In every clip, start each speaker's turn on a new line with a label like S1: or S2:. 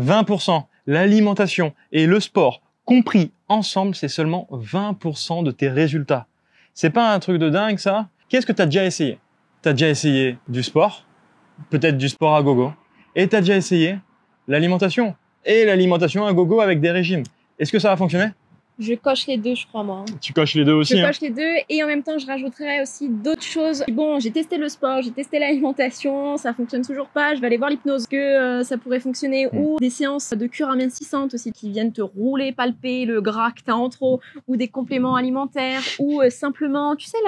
S1: 20%. L'alimentation et le sport compris ensemble, c'est seulement 20% de tes résultats. C'est pas un truc de dingue ça? Qu'est-ce que tu as déjà essayé? Tu as déjà essayé du sport, peut-être du sport à gogo, et tu as déjà essayé l'alimentation. Et l'alimentation à gogo avec des régimes. Est-ce que ça va fonctionner?
S2: Je coche les deux, je crois, moi.
S1: Tu coches les deux aussi.
S2: Je coche les deux et en même temps, je rajouterais aussi d'autres choses. Bon, j'ai testé le sport, j'ai testé l'alimentation, ça fonctionne toujours pas. Je vais aller voir l'hypnose, que ça pourrait fonctionner. Ou des séances de cure amincissante aussi qui viennent te rouler, palper le gras que t'as en trop, ou des compléments alimentaires, ou simplement, tu sais,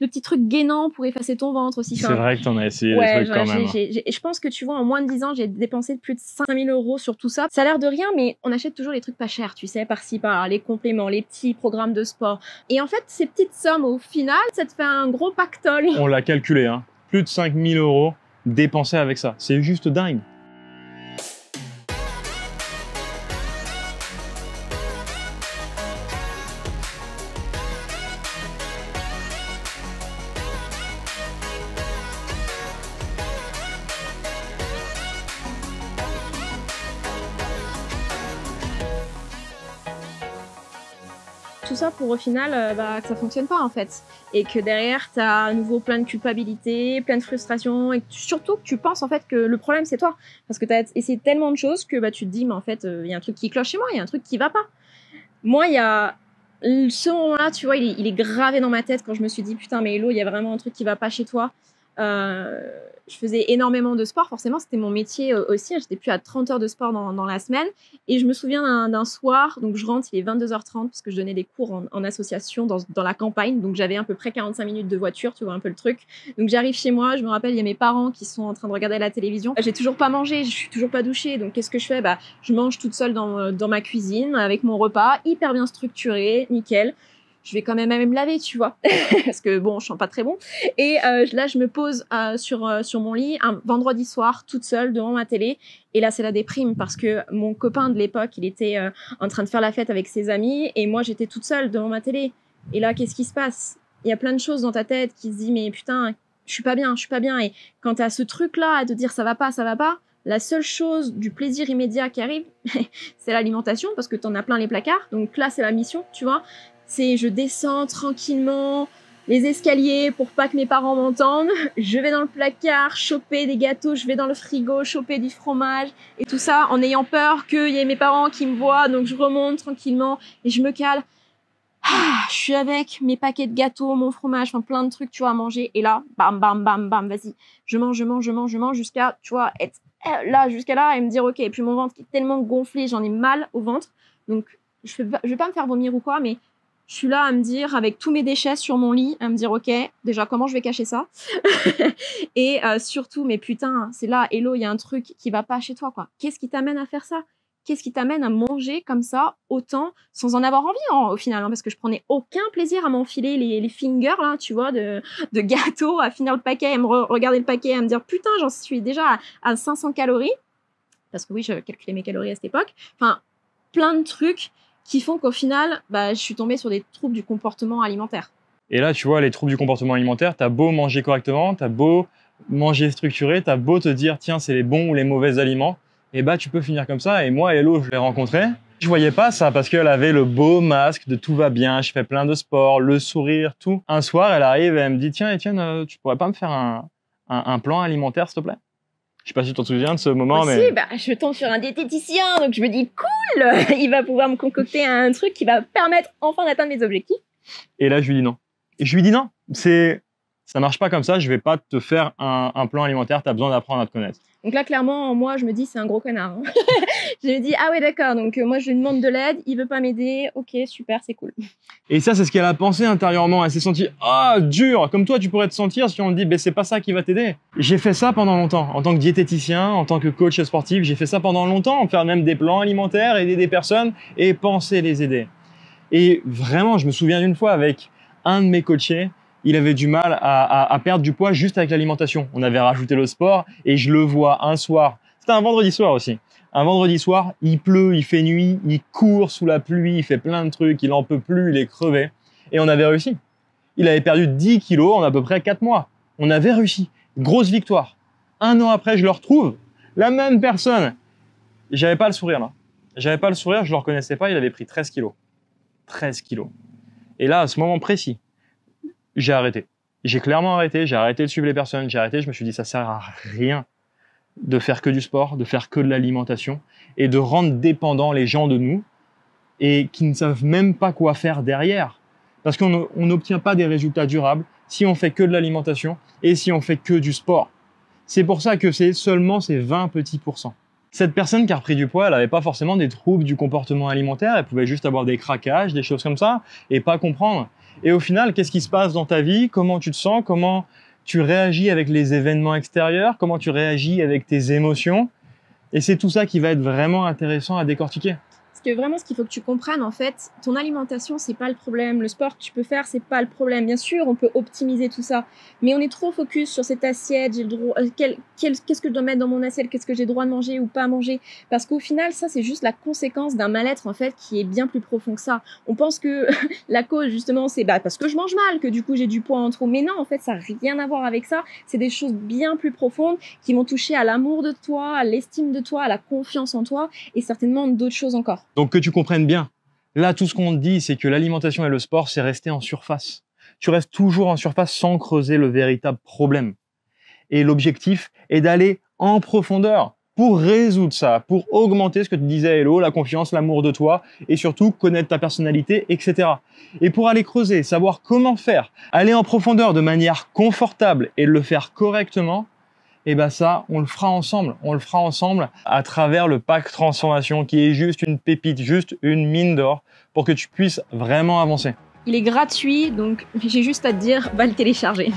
S2: le petit truc gainant pour effacer ton ventre aussi.
S1: C'est vrai que t'en as essayé des trucs quand même.
S2: Je pense que tu vois, en moins de 10 ans, j'ai dépensé plus de 5000 € sur tout ça. Ça a l'air de rien, mais on achète toujours les trucs pas chers, tu sais, par-ci, par-là, les compléments, les petits programmes de sport. Et en fait, ces petites sommes, au final, ça te fait un gros pactole.
S1: On l'a calculé, hein. Plus de 5000 € dépensés avec ça. C'est juste dingue.
S2: Tout ça pour au final que ça fonctionne pas en fait, et que derrière tu as à nouveau plein de culpabilité, plein de frustration, et surtout que tu penses en fait que le problème c'est toi, parce que tu as essayé tellement de choses que tu te dis mais en fait il y a un truc qui cloche chez moi, il y a un truc qui va pas. Moi il y a ce moment-là, tu vois, il est gravé dans ma tête quand je me suis dit putain mais Hello, il y a vraiment un truc qui va pas chez toi. Je faisais énormément de sport, forcément c'était mon métier aussi, j'étais plus à 30 heures de sport dans la semaine, et je me souviens d'un soir, donc je rentre, il est 22h30 parce que je donnais des cours en association dans la campagne, donc j'avais à peu près 45 minutes de voiture, tu vois un peu le truc, donc j'arrive chez moi, je me rappelle il y a mes parents qui sont en train de regarder la télévision, j'ai toujours pas mangé, je suis toujours pas douchée, donc qu'est-ce que je fais? Je mange toute seule dans ma cuisine avec mon repas hyper bien structuré, nickel. Je vais quand même me laver, tu vois, parce que bon, je sens pas très bon. Et là, je me pose sur mon lit un vendredi soir, toute seule devant ma télé. Et là, c'est la déprime parce que mon copain de l'époque, il était en train de faire la fête avec ses amis et moi, j'étais toute seule devant ma télé. Et là, qu'est-ce qui se passe? Il y a plein de choses dans ta tête qui se disent mais putain, je suis pas bien, je suis pas bien. Et quand tu as ce truc-là à te dire ça va pas, la seule chose du plaisir immédiat qui arrive, c'est l'alimentation parce que t'en as plein les placards. Donc là, c'est la mission, tu vois. C'est je descends tranquillement les escaliers pour pas que mes parents m'entendent. Je vais dans le placard, choper des gâteaux, je vais dans le frigo, choper du fromage et tout ça en ayant peur qu'il y ait mes parents qui me voient. Donc je remonte tranquillement et je me cale. Je suis avec mes paquets de gâteaux, mon fromage, enfin plein de trucs, tu vois, à manger. Et là, bam, bam, bam, bam, vas-y. Je mange jusqu'à, tu vois, être là, jusqu'à là et me dire ok. Et puis mon ventre qui est tellement gonflé, j'en ai mal au ventre. Donc je vais pas me faire vomir ou quoi, mais je suis là à me dire, avec tous mes déchets sur mon lit, à me dire, ok, déjà, comment je vais cacher ça? Et surtout, mais putain, c'est là, Hello, il y a un truc qui va pas chez toi, quoi. Qu'est-ce qui t'amène à faire ça? Qu'est-ce qui t'amène à manger comme ça, autant, sans en avoir envie, au final, hein, parce que je prenais aucun plaisir à m'enfiler les fingers, là, tu vois, de gâteaux, à finir le paquet, à me regarder le paquet, à me dire, putain, j'en suis déjà à 500 calories. Parce que oui, je calculais mes calories à cette époque. Enfin, plein de trucs qui font qu'au final, je suis tombée sur des troubles du comportement alimentaire.
S1: Et là, tu vois, les troubles du comportement alimentaire, t'as beau manger correctement, t'as beau manger structuré, t'as beau te dire, tiens, c'est les bons ou les mauvais aliments, et tu peux finir comme ça. Et moi, Hello, je l'ai rencontrée. Je voyais pas ça parce qu'elle avait le beau masque de tout va bien, je fais plein de sport, le sourire, tout. Un soir, elle arrive et elle me dit, tiens, Étienne, tu pourrais pas me faire un plan alimentaire, s'il te plaît? Je sais pas si tu t'en souviens de ce moment, mais...
S2: Si, je tombe sur un diététicien, donc je me dis, cool, il va pouvoir me concocter un truc qui va permettre enfin d'atteindre mes objectifs.
S1: Et là, je lui dis non. Et je lui dis non, ça marche pas comme ça, je vais pas te faire un plan alimentaire, tu as besoin d'apprendre à te connaître.
S2: Donc là, clairement, moi, je me dis, c'est un gros connard. Hein. Je me dis, ah ouais, d'accord, donc moi, je lui demande de l'aide, il veut pas m'aider, ok, super, c'est cool.
S1: Et ça, c'est ce qu'elle a pensé intérieurement. Elle s'est sentie, dur, comme toi, tu pourrais te sentir si on te dit, c'est pas ça qui va t'aider. J'ai fait ça pendant longtemps, en tant que diététicien, en tant que coach sportif, j'ai fait ça pendant longtemps, faire même des plans alimentaires, aider des personnes et penser les aider. Et vraiment, je me souviens d'une fois avec un de mes coachés, il avait du mal à perdre du poids juste avec l'alimentation. On avait rajouté le sport et je le vois un soir. C'était un vendredi soir aussi. Un vendredi soir, il pleut, il fait nuit, il court sous la pluie, il fait plein de trucs, il en peut plus, il est crevé. Et on avait réussi. Il avait perdu 10 kilos en à peu près 4 mois. On avait réussi. Grosse victoire. 1 an après, je le retrouve. La même personne. J'avais pas le sourire là. J'avais pas le sourire, je le reconnaissais pas, il avait pris 13 kilos. 13 kilos. Et là, à ce moment précis, j'ai arrêté. J'ai clairement arrêté, j'ai arrêté de suivre les personnes, j'ai arrêté, je me suis dit ça sert à rien de faire que du sport, de faire que de l'alimentation et de rendre dépendants les gens de nous et qui ne savent même pas quoi faire derrière. Parce qu'on n'obtient pas des résultats durables si on fait que de l'alimentation et si on fait que du sport. C'est pour ça que c'est seulement ces 20 petits pourcents. Cette personne qui a repris du poids, elle n'avait pas forcément des troubles du comportement alimentaire, elle pouvait juste avoir des craquages, des choses comme ça, et pas comprendre. Et au final, qu'est-ce qui se passe dans ta vie? Comment tu te sens? Comment tu réagis avec les événements extérieurs? Comment tu réagis avec tes émotions? Et c'est tout ça qui va être vraiment intéressant à décortiquer.
S2: Parce que vraiment, ce qu'il faut que tu comprennes, en fait, ton alimentation, c'est pas le problème. Le sport que tu peux faire, c'est pas le problème. Bien sûr, on peut optimiser tout ça, mais on est trop focus sur cette assiette. J'ai le droit, qu'est-ce que je dois mettre dans mon assiette? Qu'est-ce que j'ai le droit de manger ou pas manger? Parce qu'au final, ça, c'est juste la conséquence d'un mal-être, en fait, qui est bien plus profond que ça. On pense que la cause, justement, c'est parce que je mange mal, que du coup, j'ai du poids en trop. Mais non, en fait, ça n'a rien à voir avec ça. C'est des choses bien plus profondes qui vont toucher à l'amour de toi, à l'estime de toi, à la confiance en toi et certainement d'autres choses encore.
S1: Donc que tu comprennes bien, là tout ce qu'on te dit, c'est que l'alimentation et le sport, c'est rester en surface. Tu restes toujours en surface sans creuser le véritable problème. Et l'objectif est d'aller en profondeur pour résoudre ça, pour augmenter ce que tu disais, Hello, la confiance, l'amour de toi, et surtout connaître ta personnalité, etc. Et pour aller creuser, savoir comment faire, aller en profondeur de manière confortable et le faire correctement, et ben ça, on le fera ensemble. On le fera ensemble à travers le pack transformation qui est juste une pépite, juste une mine d'or pour que tu puisses vraiment avancer.
S2: Il est gratuit, donc j'ai juste à te dire, va le télécharger.